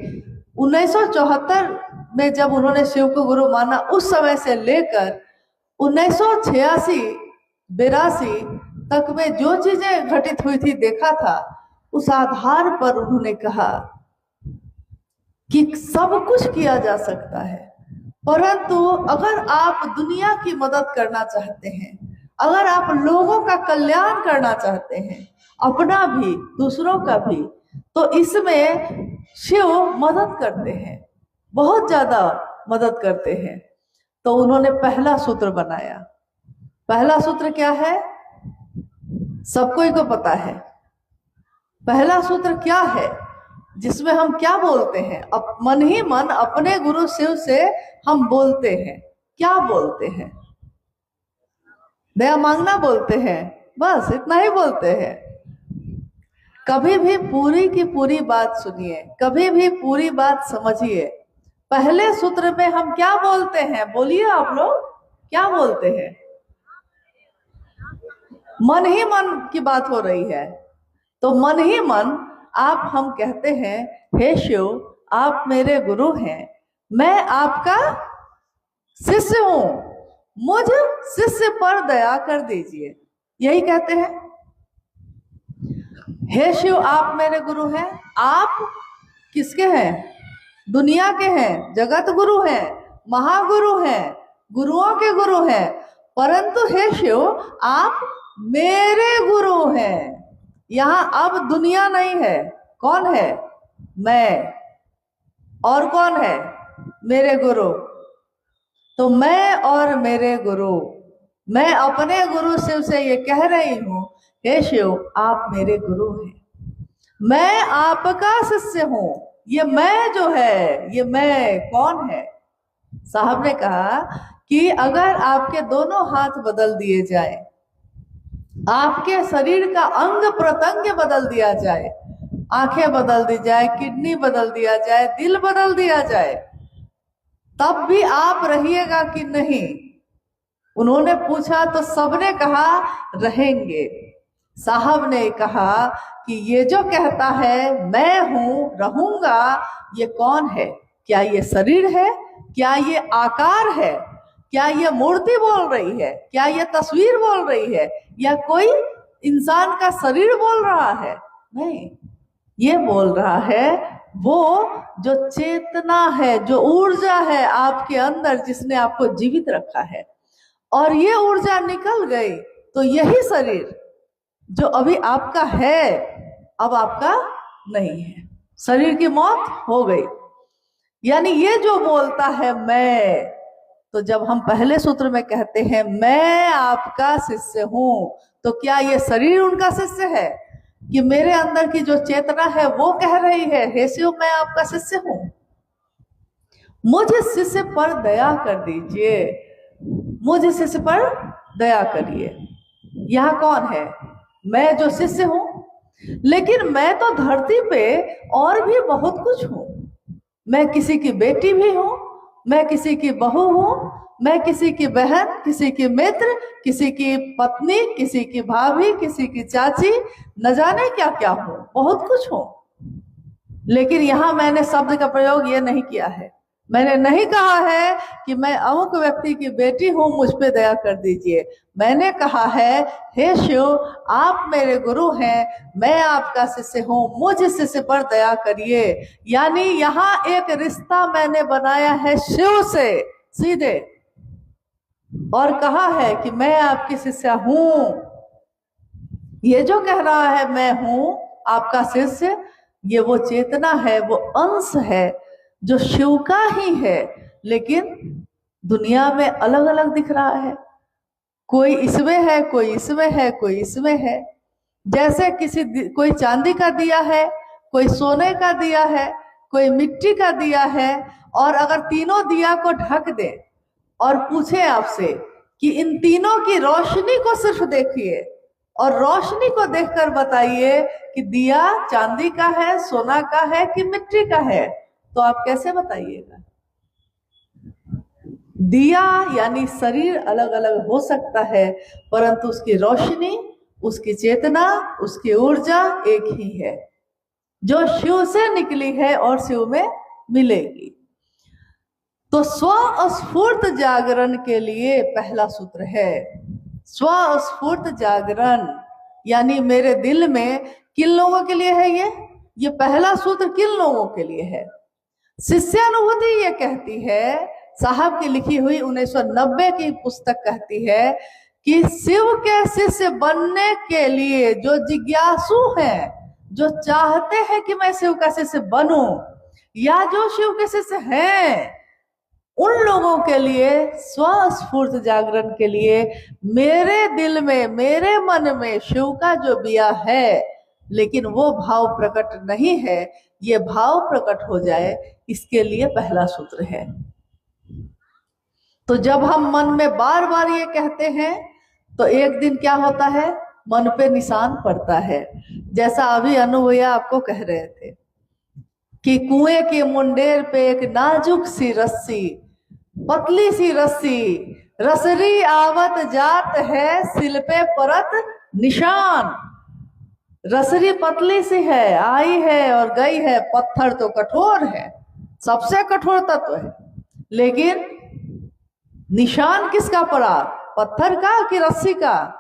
1974 में जब उन्होंने शिव को गुरु माना, उस समय से लेकर 1986-82 तक में जो चीजें घटित हुई थी देखा था, उस आधार पर उन्होंने कहा कि सब कुछ किया जा सकता है, परंतु अगर आप दुनिया की मदद करना चाहते हैं, अगर आप लोगों का कल्याण करना चाहते हैं, अपना भी दूसरों का भी, तो इसमें शिव मदद करते हैं, बहुत ज्यादा मदद करते हैं। तो उन्होंने पहला सूत्र बनाया। पहला सूत्र क्या है? सबको ही को पता है। पहला सूत्र क्या है जिसमें हम क्या बोलते हैं? मन ही मन अपने गुरु शिव से हम बोलते हैं। क्या बोलते हैं? दया मांगना बोलते हैं, बस इतना ही बोलते हैं। कभी भी पूरी की पूरी बात सुनिए, कभी भी पूरी बात समझिए। पहले सूत्र में हम क्या बोलते हैं? बोलिए आप लोग, क्या बोलते हैं? मन ही मन की बात हो रही है, तो मन ही मन हम कहते हैं, हे शिव, आप मेरे गुरु हैं, मैं आपका शिष्य हूं, मुझ शिष्य पर दया कर दीजिए। यही कहते हैं। हे शिव, आप मेरे गुरु हैं। आप किसके हैं? दुनिया के हैं, जगत गुरु हैं, महागुरु हैं, गुरुओं के गुरु हैं, परंतु हे शिव, आप मेरे गुरु हैं। यहाँ अब दुनिया नहीं है। कौन है? मैं। और कौन है? मेरे गुरु। तो मैं और मेरे गुरु, मैं अपने गुरु शिव से ये कह रही हूं, हे शिव, आप मेरे गुरु हैं, मैं आपका शिष्य हूं। ये मैं जो है, ये मैं कौन है? साहब ने कहा कि अगर आपके दोनों हाथ बदल दिए जाए, आपके शरीर का अंग प्रत्यंग बदल दिया जाए, आंखें बदल दी जाए, किडनी बदल दिया जाए, दिल बदल दिया जाए, तब भी आप रहिएगा कि नहीं? उन्होंने पूछा तो सबने कहा रहेंगे। साहब ने कहा कि ये जो कहता है मैं हूं, रहूंगा, ये कौन है? क्या ये शरीर है? क्या ये आकार है? क्या ये मूर्ति बोल रही है? क्या ये तस्वीर बोल रही है? या कोई इंसान का शरीर बोल रहा है? नहीं, ये बोल रहा है वो जो चेतना है, जो ऊर्जा है आपके अंदर, जिसने आपको जीवित रखा है। और ये ऊर्जा निकल गई तो यही शरीर जो अभी आपका है, अब आपका नहीं है। शरीर की मौत हो गई। यानी ये जो बोलता है मैं, तो जब हम पहले सूत्र में कहते हैं मैं आपका शिष्य हूं, तो क्या ये शरीर उनका शिष्य है? कि मेरे अंदर की जो चेतना है वो कह रही है, हे शिव, मैं आपका शिष्य हूं, मुझे शिष्य पर दया कर दीजिए, मुझे शिष्य पर दया करिए। यह कौन है? मैं जो शिष्य हूं। लेकिन मैं तो धरती पे और भी बहुत कुछ हूं। मैं किसी की बेटी भी हूं, मैं किसी की बहू हूं, मैं किसी की बहन, किसी की मित्र, किसी की पत्नी, किसी की भाभी, किसी की चाची, न जाने क्या क्या हूं, बहुत कुछ हूं। लेकिन यहां मैंने शब्द का प्रयोग ये नहीं किया है। मैंने नहीं कहा है कि मैं अमुक व्यक्ति की बेटी हूं, मुझ पे दया कर दीजिए। मैंने कहा है, हे शिव, आप मेरे गुरु हैं, मैं आपका शिष्य हूं, मुझ शिष्य पर दया करिए। यानी यहाँ एक रिश्ता मैंने बनाया है शिव से सीधे, और कहा है कि मैं आपकी शिष्य हूं। ये जो कह रहा है मैं हूं आपका शिष्य, ये वो चेतना है, वो अंश है जो शिव का ही है, लेकिन दुनिया में अलग अलग दिख रहा है। कोई इसमें है, कोई इसमें है, कोई इसमें है। जैसे कोई चांदी का दिया है, कोई सोने का दिया है, कोई मिट्टी का दिया है, और अगर तीनों दिया को ढक दे और पूछे आपसे कि इन तीनों की रोशनी को सिर्फ देखिए, और रोशनी को देखकर बताइए कि दिया चांदी का है, सोना का है कि मिट्टी का है, तो आप कैसे बताइएगा? दिया यानी शरीर अलग अलग हो सकता है, परंतु उसकी रोशनी, उसकी चेतना, उसकी ऊर्जा एक ही है, जो शिव से निकली है और शिव में मिलेगी। तो स्वस्फूर्त जागरण के लिए पहला सूत्र है। स्वस्फूर्त जागरण यानी मेरे दिल में, किन लोगों के लिए है ये पहला सूत्र किन लोगों के लिए है? शिष्यानुभूति ये कहती है, साहब की लिखी हुई 1990 की पुस्तक कहती है कि शिव के शिष्य बनने के लिए जो जिज्ञासु हैं, जो चाहते हैं कि मैं शिव का शिष्य बनूं, या जो शिव के शिष्य हैं, उन लोगों के लिए स्वस्फूर्त जागरण के लिए मेरे दिल में, मेरे मन में शिव का जो बिया है, लेकिन वो भाव प्रकट नहीं है, ये भाव प्रकट हो जाए, इसके लिए पहला सूत्र है। तो जब हम मन में बार बार ये कहते हैं तो एक दिन क्या होता है, मन पे निशान पड़ता है। जैसा अभी अनु भैया आपको कह रहे थे कि कुएं के मुंडेर पे एक नाजुक सी रस्सी, पतली सी रस्सी, रसरी आवत जात है, सिल पे परत निशान। रसरी पतली सी है, आई है और गई है, पत्थर तो कठोर है, सबसे कठोर तत्व है, लेकिन निशान किसका पड़ा, पत्थर का कि रस्सी का?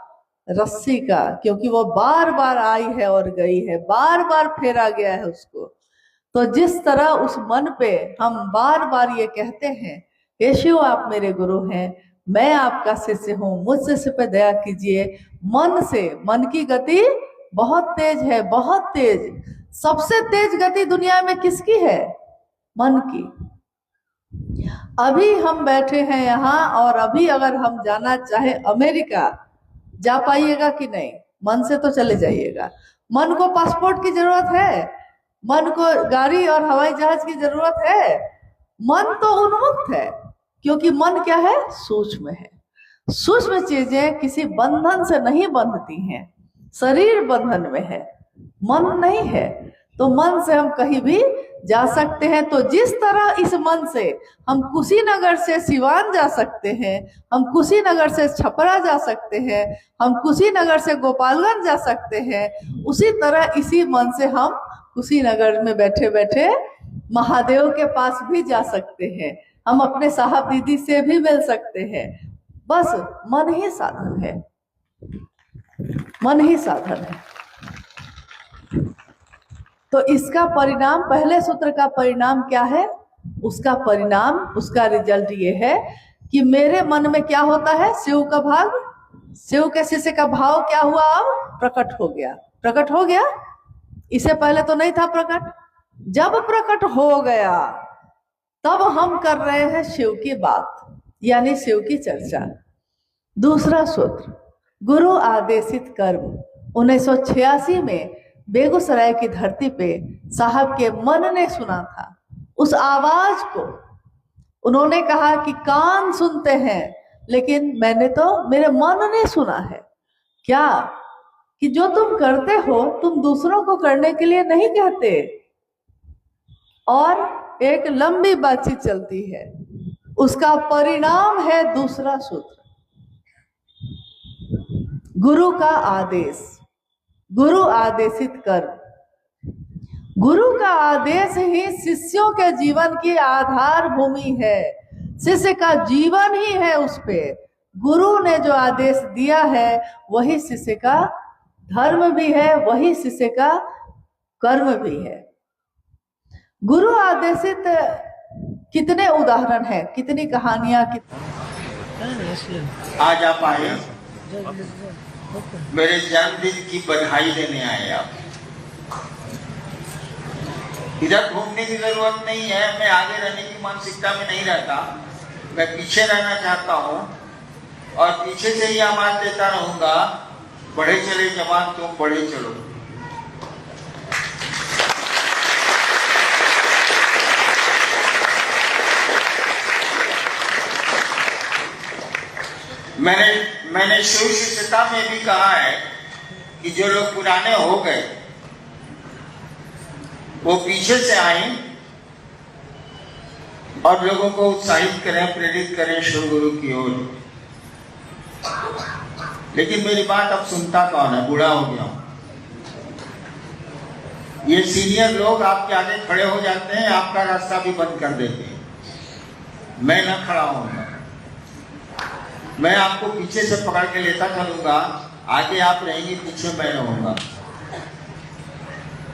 रस्सी का, क्योंकि वो बार बार आई है और गई है, बार बार फेरा गया है उसको। तो जिस तरह उस मन पे हम बार बार ये कहते हैं, हे शिव आप मेरे गुरु हैं, मैं आपका शिष्य हूँ, मुझ शिष्य पे दया कीजिए, मन से, मन की गति बहुत तेज है, बहुत तेज। सबसे तेज गति दुनिया में किसकी है? मन की। अभी हम बैठे हैं यहाँ, और अभी अगर हम जाना चाहे अमेरिका, जा पाइएगा कि नहीं? मन से तो चले जाइएगा। मन को पासपोर्ट की जरूरत है, मन को गाड़ी और हवाई जहाज की जरूरत है। मन तो उन्मुक्त है, क्योंकि मन क्या है? सूक्ष्म है। सूक्ष्म चीजें किसी बंधन से नहीं बंधती हैं, शरीर बंधन में है, मन नहीं है। तो मन से हम कहीं भी जा सकते हैं। तो जिस तरह इस मन से हम कुशीनगर से सिवान जा सकते हैं, हम कुशीनगर से छपरा जा सकते हैं, हम कुशीनगर से गोपालगंज जा सकते हैं, उसी तरह इसी मन से हम कुशीनगर में बैठे बैठे महादेव के पास भी जा सकते हैं, हम अपने साहब दीदी से भी मिल सकते हैं। बस मन ही साधन है, मन ही साधन है। तो इसका परिणाम, पहले सूत्र का परिणाम क्या है? उसका परिणाम, उसका रिजल्ट ये है कि मेरे मन में क्या होता है? शिव का भाव, शिव के शिष्य का भाव क्या हुआ? अब प्रकट हो गया। प्रकट हो गया, इससे पहले तो नहीं था प्रकट। जब प्रकट हो गया तब हम कर रहे हैं शिव की बात, यानी शिव की चर्चा। दूसरा सूत्र, गुरु आदेशित कर्म। 1986 में बेगूसराय की धरती पे साहब के मन ने सुना था उस आवाज को। उन्होंने कहा कि कान सुनते हैं, लेकिन मैंने तो, मेरे मन ने सुना है। क्या? कि जो तुम करते हो तुम दूसरों को करने के लिए नहीं कहते। और एक लंबी बातचीत चलती है, उसका परिणाम है दूसरा सूत्र, गुरु का आदेश। गुरु आदेशित कर्म। गुरु का आदेश ही शिष्यों के जीवन की आधार भूमि है, शिष्य का जीवन ही है उस पे। गुरु ने जो आदेश दिया है वही शिष्य का धर्म भी है, वही शिष्य का कर्म भी है। गुरु आदेशित कितने उदाहरण हैं, कितनी कहानियां, आज आप आए, मेरे जन्मदिन की बधाई देने आए आप। इधर घूमने की जरूरत नहीं है, मैं आगे रहने की मानसिकता में नहीं रहता, मैं पीछे रहना चाहता हूँ और पीछे से ही आवाज देता रहूंगा, बढ़े चले जवान तुम बढ़े चलो। मैंने शिव शिष्यता में भी कहा है कि जो लोग पुराने हो गए वो पीछे से आए और लोगों को उत्साहित करें, प्रेरित करें शिव गुरु की ओर। लेकिन मेरी बात अब सुनता कौन है? बूढ़ा हो गया हूं। ये सीनियर लोग आपके आगे खड़े हो जाते हैं, आपका रास्ता भी बंद कर देते हैं। मैं न खड़ा होऊंगा, मैं आपको पीछे से पकड़ के लेता चलूंगा, आगे आप रहेंगे, पीछे मैं रहूंगा।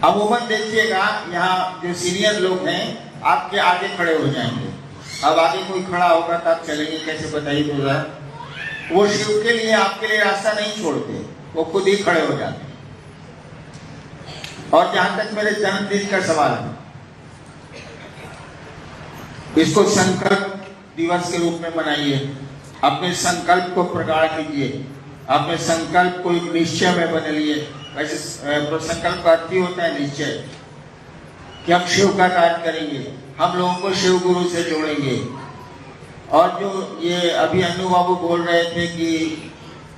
अमूमन देखिएगा यहाँ जो सीनियर लोग हैं आपके आगे खड़े हो जाएंगे। अब आगे कोई खड़ा होगा तो आप चलेंगे कैसे, बताइए तो जरा। वो शिव के लिए आपके लिए रास्ता नहीं छोड़ते, वो खुद ही खड़े हो जाते हैं। और जहां तक मेरे जन्मदिन का सवाल है, इसको संकल्प दिवस के रूप में मनाइए। अपने संकल्प को प्रगाढ़ कीजिए, अपने संकल्प को एक निश्चय में बदलिए। वैसे संकल्प का अर्थ ही होता है निश्चय, कि हम शिव का कार्य करेंगे, हम लोगों को शिव गुरु से जोड़ेंगे। और जो ये अभी अन्नू बाबू बोल रहे थे कि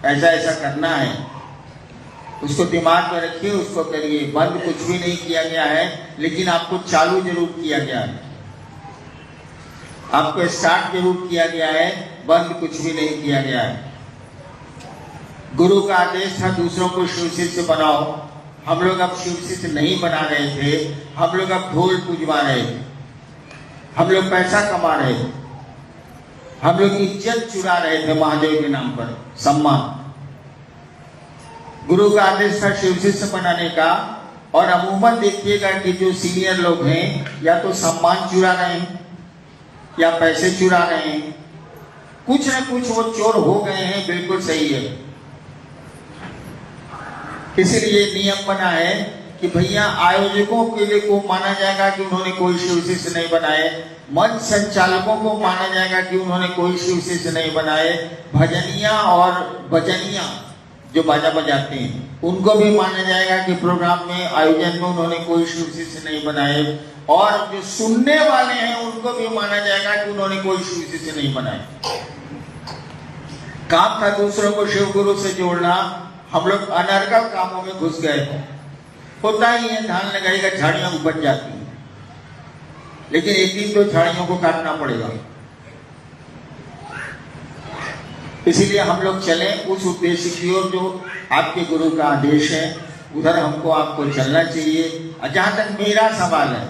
ऐसा ऐसा करना है, उसको दिमाग में रखिए, उसको करिए। बंद कुछ भी नहीं किया गया है, लेकिन आपको चालू जरूर किया गया है, आपको स्टार्ट जरूर किया गया है, बंद कुछ भी नहीं किया गया है। गुरु का आदेश था दूसरों को शिव शिष्य बनाओ। हम लोग अब शिव शिष्य नहीं बना रहे थे, हम लोग अब ढोल पुजवा रहे थे, हम लोग पैसा कमा रहे थे, हम लोग इज्जत चुरा रहे थे महादेव के नाम पर, सम्मान। गुरु का आदेश था शिव शिष्य बनाने का। और अमूमन देखिएगा कि जो सीनियर लोग हैं या तो सम्मान चुरा रहे हैं या पैसे चुरा रहे हैं, कुछ न कुछ वो चोर हो गए हैं। बिल्कुल सही है। इसीलिए नियम बना है कि भैया आयोजकों के लिए को माना जाएगा कि उन्होंने कोई शिव शिष्य नहीं बनाए, मंच संचालकों को माना जाएगा कि उन्होंने कोई शिव शिष्य नहीं बनाए, भजनिया और भजनिया जो बाजा बजाते हैं उनको भी माना जाएगा कि प्रोग्राम में आयोजन में उन्होंने कोई शिव शिष्य नहीं बनाए, और जो सुनने वाले हैं उनको भी माना जाएगा कि उन्होंने कोई शिव शिष्य नहीं बनाए। काम था दूसरों को शिव गुरु से जोड़ना, हम लोग अनर्गल कामों में घुस गए। होता ही है, धान लगाएगा झाड़ियां उपज जाती हैं, लेकिन एक दिन तो झाड़ियों को काटना पड़ेगा। इसीलिए हम लोग चले उस उद्देश्य की ओर जो आपके गुरु का आदेश है, उधर हमको आपको चलना चाहिए। जहां तक मेरा सवाल है,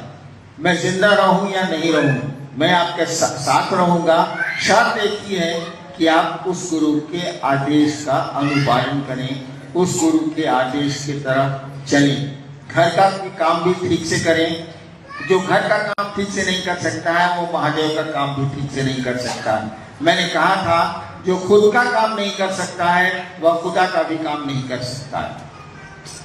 मैं जिंदा रहूं या नहीं रहूं, मैं आपके साथ रहूंगा। शर्त एक ही है कि आप उस गुरु के आदेश का अनुपालन करें, उस गुरु के आदेश की तरफ चलें। घर का काम भी ठीक से करें। जो घर का काम ठीक से नहीं कर सकता है वो महादेव का काम भी ठीक से नहीं कर सकता है। मैंने कहा था जो खुद का काम नहीं कर सकता है वह खुदा का भी काम नहीं कर सकता है।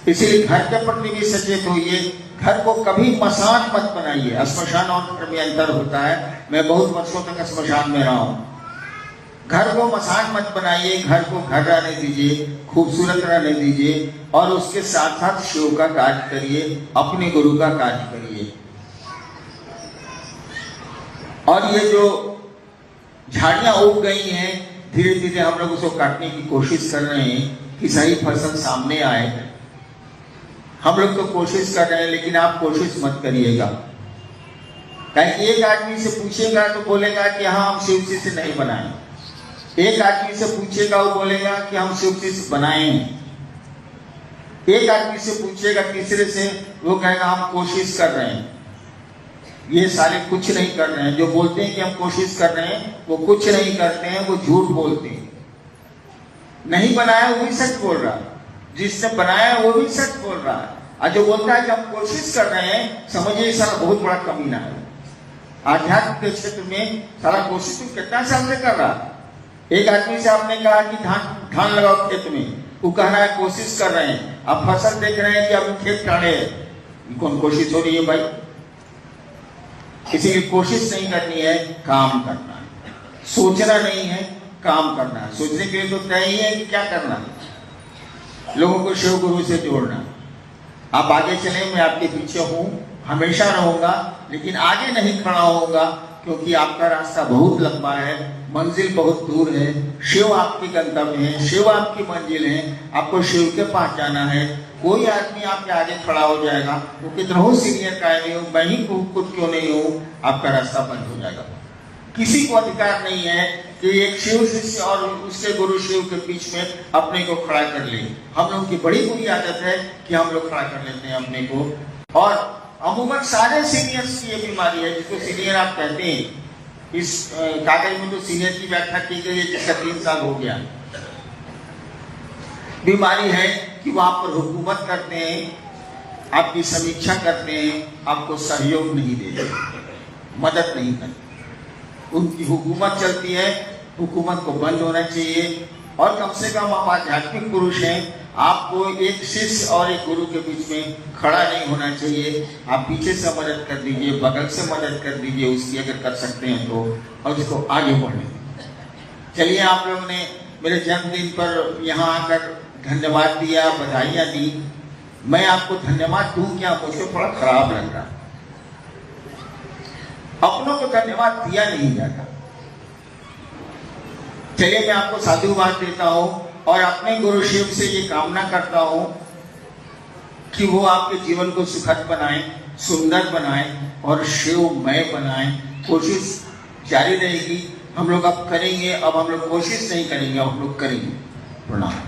इसीलिए घर के प्रति भी सचेत होइए। घर को कभी मसान मत बनाइए। श्मशान और घर में अंतर होता है। मैं बहुत वर्षों तक श्मशान में रहा हूँ। घर को मसान मत बनाइए, घर को घर रहने दीजिए, खूबसूरत रहने दीजिए, और उसके साथ साथ शिव का कार्य करिए, अपने गुरु का कार्य करिए। और ये जो झाड़ियां उग गई हैं, धीरे धीरे हम लोग उसको काटने की कोशिश कर रहे हैं कि सही फसल सामने आए। हम लोग तो कोशिश कर रहे हैं, लेकिन आप कोशिश मत करिएगा। कहीं एक आदमी से पूछेगा तो बोलेगा कि हाँ हम शिव शिष्य नहीं बनाए, एक आदमी से पूछेगा वो बोलेगा कि हम शिव शिष्य बनाए हैं, एक आदमी से पूछेगा तीसरे से वो कहेगा हम कोशिश कर रहे हैं। ये सारे कुछ नहीं कर रहे हैं। जो बोलते हैं कि हम कोशिश कर रहे हैं वो कुछ नहीं करते हैं, वो झूठ बोलते हैं। नहीं बनाया वो भी सच बोल रहा है, जिसने बनाया वो भी सच बोल रहा है। और जो बोलता है कि हम कोशिश कर रहे हैं, समझिए सारा बहुत बड़ा कमीना है। आध्यात्म के क्षेत्र में सारा कोशिश तो कितना साल से कर रहा है। एक आदमी से आपने कहा कि धान लगाओ खेत में, वो कह रहा है कोशिश कर रहे हैं। आप फसल देख रहे हैं कि अभी खेत काढ़े, कौन कोशिश हो रही है भाई? किसी की कोशिश नहीं करनी है, काम करना है। सोचना नहीं है, काम करना है। सोचने के लिए तो तय ही है कि क्या करना है। लोगों को शिव गुरु से जोड़ना। आप आगे चले, मैं आपके पीछे हूं, हमेशा रहूंगा, लेकिन आगे नहीं खड़ा होऊंगा क्योंकि आपका रास्ता बहुत लंबा है, मंजिल बहुत दूर है, शिव आपकी गंतव्य है, शिव आपकी मंजिल है, आपको शिव के पास जाना है। कोई आदमी आपके आगे खड़ा हो जाएगा, वो कितना हो सीनियर का नहीं हो, मैं ही खुद क्यों नहीं हूँ, आपका रास्ता बंद हो जाएगा। किसी को अधिकार नहीं है कि एक शिव शिष्य और उसके गुरु शिव के बीच में अपने को खड़ा कर ले। हम लोगों की बड़ी बुरी आदत है कि हम लोग खड़ा कर लेते हैं अपने को, और अमूमन सारे सीनियर्स की ये बीमारी है, जिसको सीनियर आप कहते हैं। इस कागज में तो सीनियर की व्याख्या की गई है जिसका 3 साल हो गया। बीमारी है कि वो आप पर हुकूमत करते हैं, आपकी समीक्षा करते हैं, आपको सहयोग नहीं देते, मदद नहीं करते। उनकी हुकूमत चलती है, हुकूमत को बंद होना चाहिए। और कम से कम आप आध्यात्मिक पुरुष हैं, आपको एक शिष्य और एक गुरु के बीच में खड़ा नहीं होना चाहिए। आप पीछे से मदद कर दीजिए, बगल से मदद कर दीजिए उसकी, अगर कर सकते हैं तो, और उसको आगे बढ़ने। चलिए, आप लोगों ने मेरे जन्मदिन पर यहाँ आकर धन्यवाद दिया, बधाइयाँ दी। मैं आपको धन्यवाद दूं क्या, मुझको थोड़ा खराब लग रहा। अपनों को धन्यवाद दिया नहीं जाता। चलिए, मैं आपको साधुवाद देता हूं और अपने गुरु शिव से ये कामना करता हूं कि वो आपके जीवन को सुखद बनाए, सुंदर बनाए और शिवमय बनाए। कोशिश जारी रहेगी, हम लोग अब करेंगे। अब हम लोग कोशिश नहीं करेंगे, अब हम लोग करेंगे। प्रणाम।